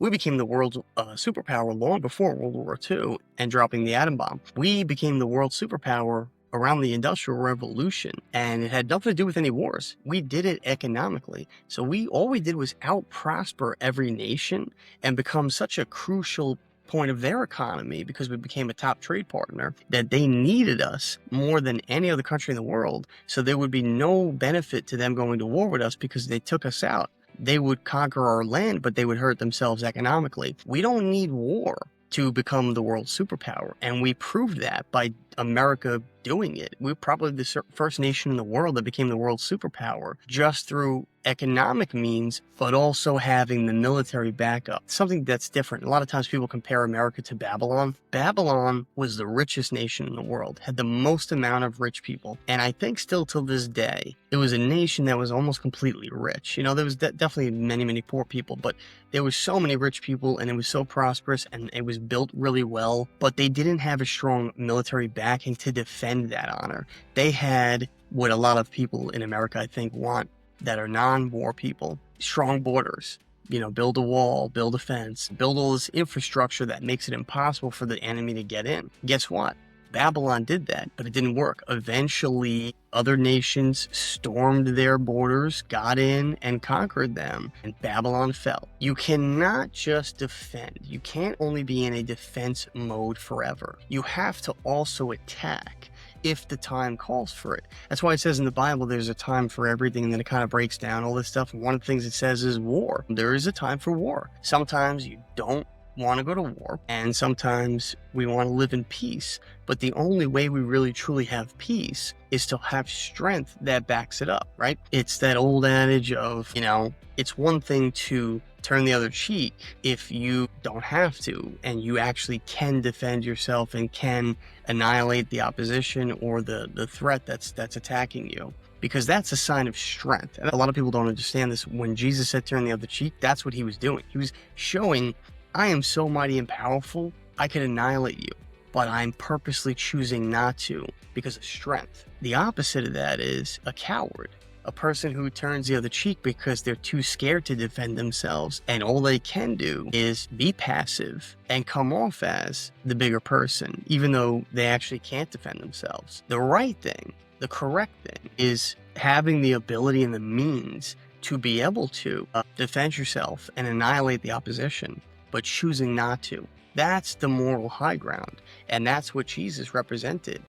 We became the world's superpower long before World War II and dropping the atom bomb. We became the world superpower around the Industrial Revolution, and it had nothing to do with any wars. We did it economically. So all we did was out-prosper every nation and become such a crucial point of their economy because we became a top trade partner that they needed us more than any other country in the world. So there would be no benefit to them going to war with us because they took us out. They would conquer our land, but they would hurt themselves economically. We don't need war to become the world superpower, and we proved that by America doing it. We're probably the first nation in the world that became the world superpower just through economic means, but also having the military backup. Something that's different. A lot of times people compare America to Babylon. Babylon was the richest nation in the world, had the most amount of rich people, and I think still till this day, it was a nation that was almost completely rich. You know, there was definitely many poor people, but there was so many rich people, and it was so prosperous, and it was built really well, but they didn't have a strong military backing to defend that honor. They had what a lot of people in America, I think, want that are non-war people: strong borders. You know, build a wall, build a fence, build all this infrastructure that makes it impossible for the enemy to get in. Guess what? Babylon did that, but it didn't work. Eventually, other nations stormed their borders, got in, and conquered them, and Babylon fell. You cannot just defend. You can't only be in a defense mode forever. You have to also attack if the time calls for it. That's why it says in the Bible there's a time for everything, and then it kind of breaks down all this stuff. And one of the things it says is war. There is a time for war. Sometimes you don't want to go to war, and sometimes we want to live in peace. But the only way we really truly have peace is to have strength that backs it up, right? It's that old adage of, you know, it's one thing to turn the other cheek if you don't have to, and you actually can defend yourself and can annihilate the opposition or the threat that's attacking you, because that's a sign of strength. And a lot of people don't understand this. When Jesus said turn the other cheek, that's what he was doing. He was showing, I am so mighty and powerful, I can annihilate you, but I'm purposely choosing not to because of strength. The opposite of that is a coward, a person who turns the other cheek because they're too scared to defend themselves, and all they can do is be passive and come off as the bigger person, even though they actually can't defend themselves. The right thing, the correct thing, is having the ability and the means to be able to defend yourself and annihilate the opposition, but choosing not to. That's the moral high ground, and that's what Jesus represented.